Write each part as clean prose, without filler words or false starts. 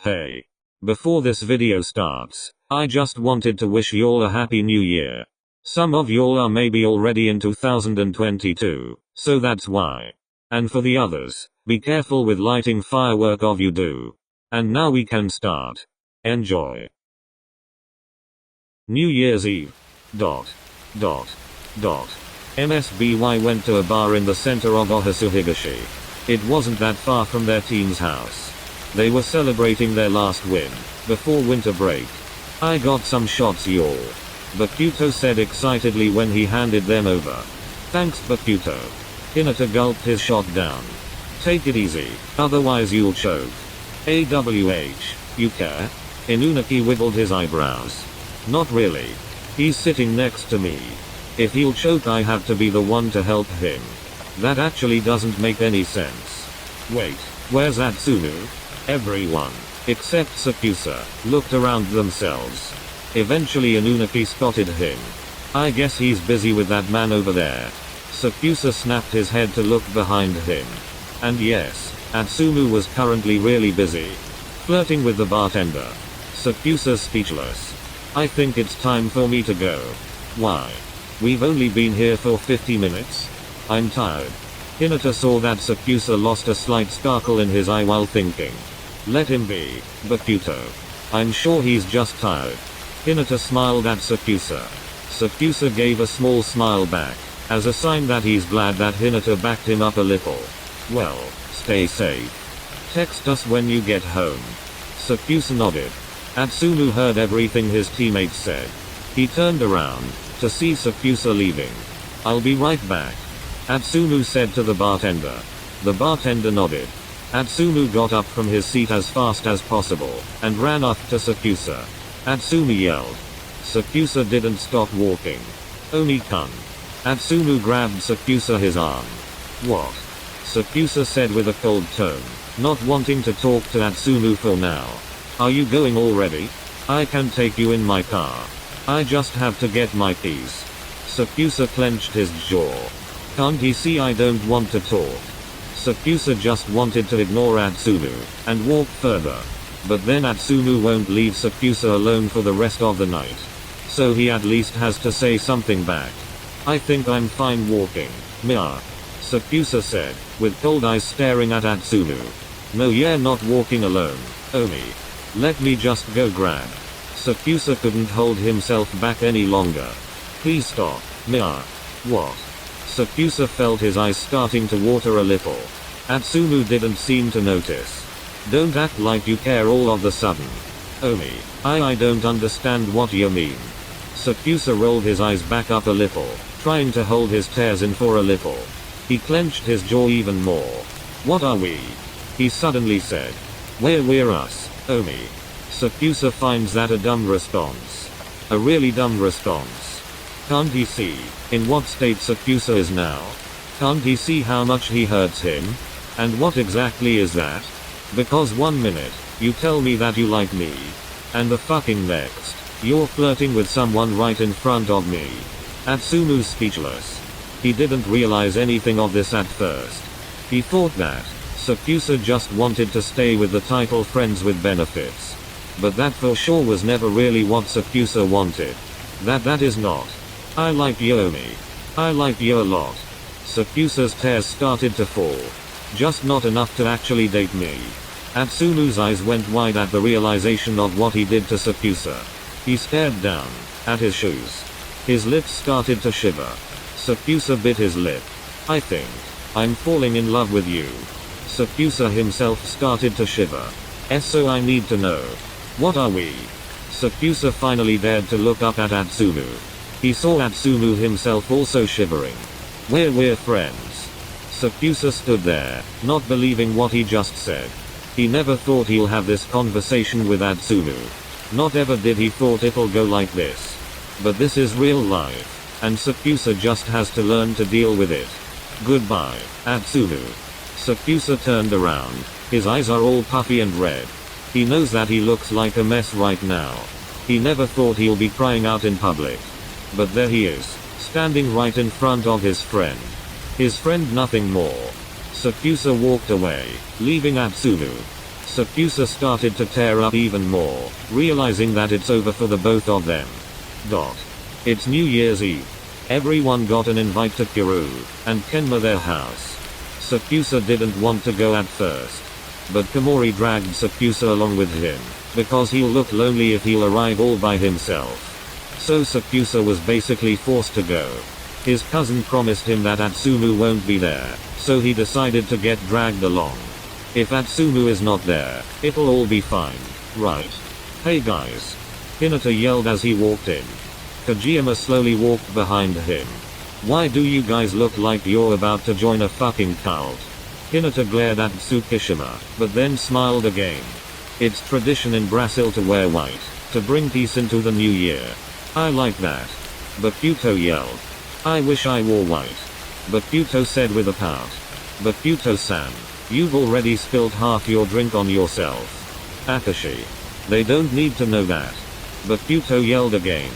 Hey. Before this video starts, I just wanted to wish y'all a happy new year. Some of y'all are maybe already in 2022, so that's why. And for the others, be careful with lighting firework if you do. And now we can start. Enjoy. New Year's Eve. MSBY went to a bar in the center of Ohasu Higashi. It wasn't that far from their team's house. They were celebrating their last win, before winter break. I got some shots y'all. Bakuto said excitedly when he handed them over. Thanks Bakuto. Hinata gulped his shot down. Take it easy, otherwise you'll choke. AWH, you care? Inunaki wiggled his eyebrows. Not really. He's sitting next to me. If he'll choke I have to be the one to help him. That actually doesn't make any sense. Wait, where's Atsumu? Everyone, except Sakusa, looked around themselves. Eventually Inunaki spotted him. I guess he's busy with that man over there. Sakusa snapped his head to look behind him. And yes, Atsumu was currently really busy. Flirting with the bartender. Sakusa's speechless. I think it's time for me to go. Why? We've only been here for 50 minutes? I'm tired. Hinata saw that Sakusa lost a slight sparkle in his eye while thinking. Let him be, Bakuto. I'm sure he's just tired. Hinata smiled at Sakusa. Sakusa gave a small smile back, as a sign that he's glad that Hinata backed him up a little. Well, stay safe. Text us when you get home. Sakusa nodded. Atsumu heard everything his teammates said. He turned around, to see Sakusa leaving. I'll be right back. Atsumu said to the bartender. The bartender nodded. Atsumu got up from his seat as fast as possible, and ran up to Sakusa. Atsumu yelled. Sakusa didn't stop walking. Oni-kun. Atsumu grabbed Sakusa his arm. What? Sakusa said with a cold tone, not wanting to talk to Atsumu for now. Are you going already? I can take you in my car. I just have to get my keys. Sakusa clenched his jaw. Can't he see I don't want to talk? Sakusa just wanted to ignore Atsumu, and walk further. But then Atsumu won't leave Sakusa alone for the rest of the night. So he at least has to say something back. I think I'm fine walking, Mia. Sakusa said, with cold eyes staring at Atsumu. No, you're not walking alone, Omi. Let me just go grab. Sakusa couldn't hold himself back any longer. Please stop, Mia. What? Sakusa felt his eyes starting to water a little. Atsumu didn't seem to notice. Don't act like you care all of a sudden. Omi, I don't understand what you mean. Sakusa rolled his eyes back up a little, trying to hold his tears in for a little. He clenched his jaw even more. What are we? He suddenly said. We're us, Omi. Sakusa finds that a dumb response. A really dumb response. Can't he see, in what state Sakusa is now? Can't he see how much he hurts him? And what exactly is that? Because 1 minute, you tell me that you like me. And the fucking next, you're flirting with someone right in front of me. Atsumu's speechless. He didn't realize anything of this at first. He thought that Sakusa just wanted to stay with the title friends with benefits. But that for sure was never really what Sakusa wanted. That is not. I like you, Omi. I like you a lot. Sakusa's tears started to fall. Just not enough to actually date me. Atsumu's eyes went wide at the realization of what he did to Sakusa. He stared down at his shoes. His lips started to shiver. Sakusa bit his lip. I think I'm falling in love with you. Sakusa himself started to shiver. So I need to know. What are we? Sakusa finally dared to look up at Atsumu. He saw Atsumu himself also shivering. We're friends. Sakusa stood there, not believing what he just said. He never thought he'll have this conversation with Atsumu. Not ever did he thought it'll go like this. But this is real life, and Sakusa just has to learn to deal with it. Goodbye, Atsumu. Sakusa turned around. His eyes are all puffy and red. He knows that he looks like a mess right now. He never thought he'll be crying out in public. But there he is, standing right in front of his friend. His friend nothing more. Sakusa walked away, leaving Atsumu. Sakusa started to tear up even more, realizing that it's over for the both of them. It's New Year's Eve. Everyone got an invite to Kiryu and Kenma their house. Sakusa didn't want to go at first, but Komori dragged Sakusa along with him, because he'll look lonely if he'll arrive all by himself. So Sakusa was basically forced to go. His cousin promised him that Atsumu won't be there, so he decided to get dragged along. If Atsumu is not there, it'll all be fine, right? Hey guys! Hinata yelled as he walked in. Kojima slowly walked behind him. Why do you guys look like you're about to join a fucking cult? Hinata glared at Tsukishima, but then smiled again. It's tradition in Brazil to wear white, to bring peace into the new year. I like that. Bakuto yelled. I wish I wore white. Bakuto said with a pout. Bakuto-san, you've already spilled half your drink on yourself. Akashi. They don't need to know that. Bakuto yelled again.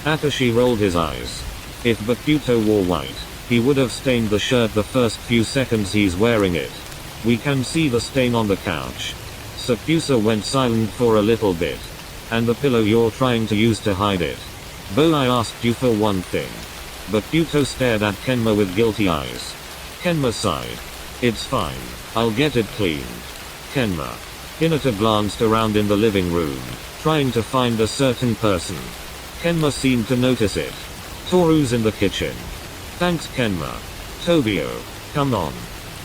Akashi rolled his eyes. If Bakuto wore white, he would have stained the shirt the first few seconds he's wearing it. We can see the stain on the couch. Sakusa went silent for a little bit. And the pillow you're trying to use to hide it. Bo, I asked you for one thing. Bakuto stared at Kenma with guilty eyes. Kenma sighed. It's fine. I'll get it cleaned. Kenma. Hinata glanced around in the living room, trying to find a certain person. Kenma seemed to notice it. Toru's in the kitchen. Thanks Kenma. Tobio. Come on.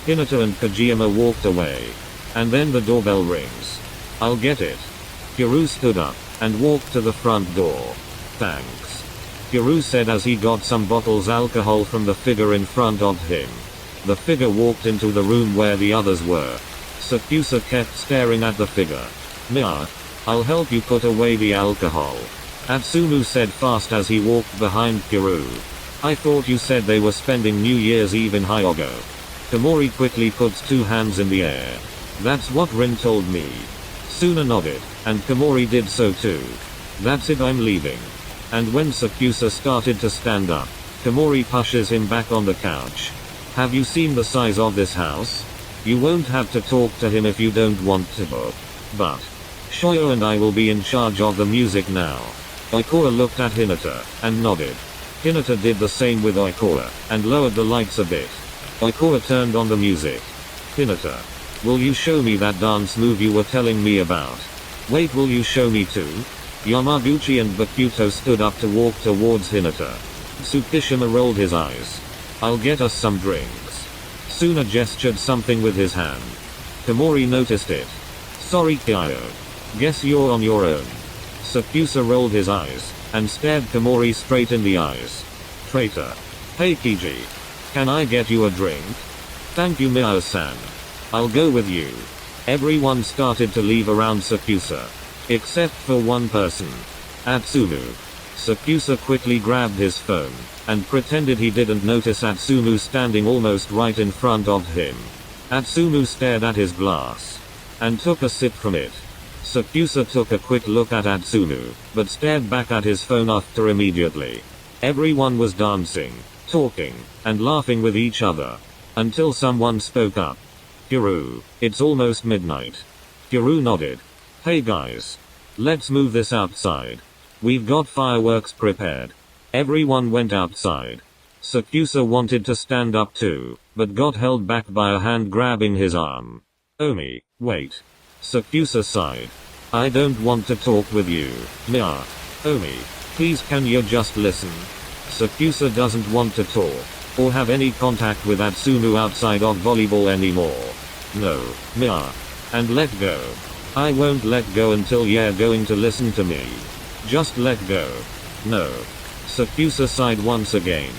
Hinata and Kojima walked away. And then the doorbell rings. I'll get it. Kiryu stood up, and walked to the front door. Thanks. Kiryu said as he got some bottles alcohol from the figure in front of him. The figure walked into the room where the others were. Sakusa kept staring at the figure. Mia. I'll help you put away the alcohol. Atsumu said fast as he walked behind Kiryu. I thought you said they were spending New Year's Eve in Hyogo. Komori quickly puts two hands in the air. That's what Rin told me. Suna nodded, and Komori did so too. That's it, I'm leaving. And when Sakusa started to stand up, Komori pushes him back on the couch. Have you seen the size of this house? You won't have to talk to him if you don't want to. But Shoyo and I will be in charge of the music now. Oikawa looked at Hinata, and nodded. Hinata did the same with Oikawa, and lowered the lights a bit. Oikawa turned on the music. Hinata. Will you show me that dance move you were telling me about? Wait, will you show me too? Yamaguchi and Bakuto stood up to walk towards Hinata. Tsukishima rolled his eyes. I'll get us some drinks. Suna gestured something with his hand. Komori noticed it. Sorry Kyo. Guess you're on your own. Sakusa rolled his eyes, and stared Komori straight in the eyes. Traitor. Hey Kiji. Can I get you a drink? Thank you Mio-san. I'll go with you. Everyone started to leave around Sakusa. Except for one person. Atsumu. Sakusa quickly grabbed his phone, and pretended he didn't notice Atsumu standing almost right in front of him. Atsumu stared at his glass, and took a sip from it. Sakusa took a quick look at Atsumu, but stared back at his phone after immediately. Everyone was dancing, talking, and laughing with each other. Until someone spoke up. Kiryu, it's almost midnight. Kiryu nodded. Hey guys. Let's move this outside. We've got fireworks prepared. Everyone went outside. Sakusa wanted to stand up too, but got held back by a hand grabbing his arm. Omi, wait. Sakusa sighed. I don't want to talk with you, Mia. Omi, please can you just listen? Sakusa doesn't want to talk, or have any contact with Atsumu outside of volleyball anymore. No, Mia. And let go. I won't let go until you're going to listen to me. Just let go. No. Sakusa sighed once again.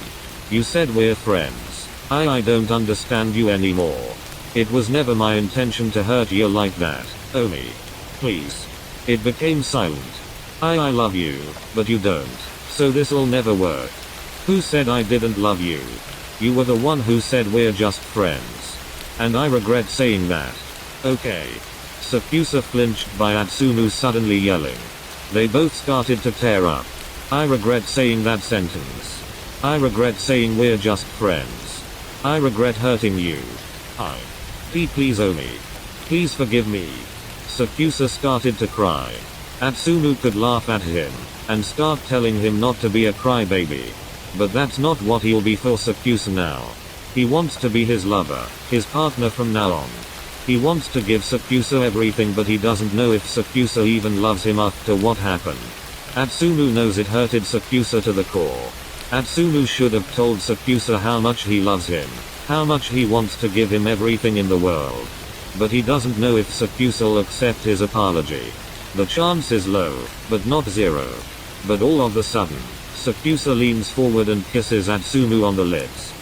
You said we're friends. I don't understand you anymore. It was never my intention to hurt you like that, Omi. Please. It became silent. I love you, but you don't. So this'll never work. Who said I didn't love you? You were the one who said we're just friends. And I regret saying that. Okay. Sakusa flinched by Atsumu suddenly yelling. They both started to tear up. I regret saying that sentence. I regret saying we're just friends. I regret hurting you. Please Omi. Please forgive me. Sakusa started to cry. Atsumu could laugh at him and start telling him not to be a crybaby. But that's not what he'll be for Sakusa now. He wants to be his lover, his partner from now on. He wants to give Sakusa everything, but he doesn't know if Sakusa even loves him after what happened. Atsumu knows it hurted Sakusa to the core. Atsumu should have told Sakusa how much he loves him, how much he wants to give him everything in the world. But he doesn't know if Sakusa will accept his apology. The chance is low, but not zero. But all of a sudden, Sakusa leans forward and kisses Atsumu on the lips.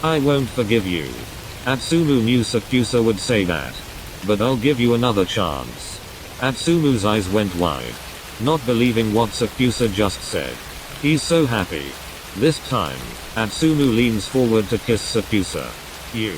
I won't forgive you. Atsumu knew Sakusa would say that. But I'll give you another chance. Atsumu's eyes went wide, not believing what Sakusa just said. He's so happy. This time, Atsumu leans forward to kiss Sakusa. You.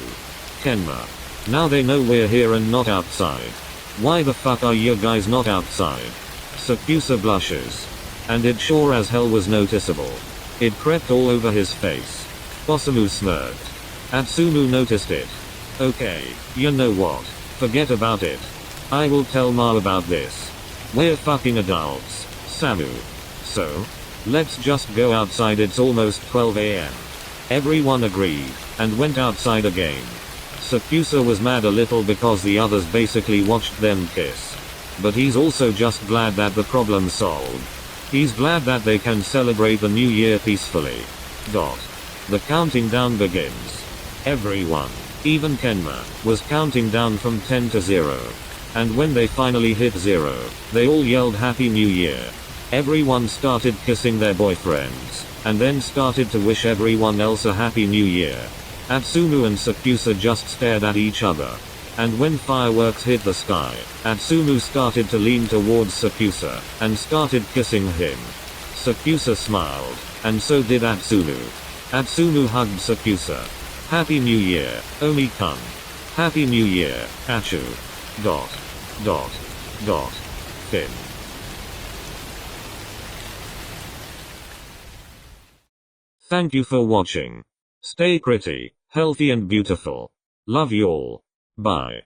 Kenma. Now they know we're here and not outside. Why the fuck are you guys not outside? Sakusa blushes. And it sure as hell was noticeable. It crept all over his face. Osamu smirked. Atsumu noticed it. Okay, you know what? Forget about it. I will tell Ma about this. We're fucking adults, Samu. So? Let's just go outside, it's almost 12 AM. Everyone agreed, and went outside again. Sakusa was mad a little because the others basically watched them kiss. But he's also just glad that the problem's solved. He's glad that they can celebrate the new year peacefully. The counting down begins. Everyone, even Kenma, was counting down from 10 to 0. And when they finally hit 0, they all yelled Happy New Year. Everyone started kissing their boyfriends, and then started to wish everyone else a Happy New Year. Atsumu and Sakusa just stared at each other. And when fireworks hit the sky, Atsumu started to lean towards Sakusa, and started kissing him. Sakusa smiled, and so did Atsumu. Atsumu hugged Sakusa. Happy New Year, Omi-kun. Happy New Year, Achu. Fin. Thank you for watching. Stay pretty, healthy and beautiful. Love you all. Bye.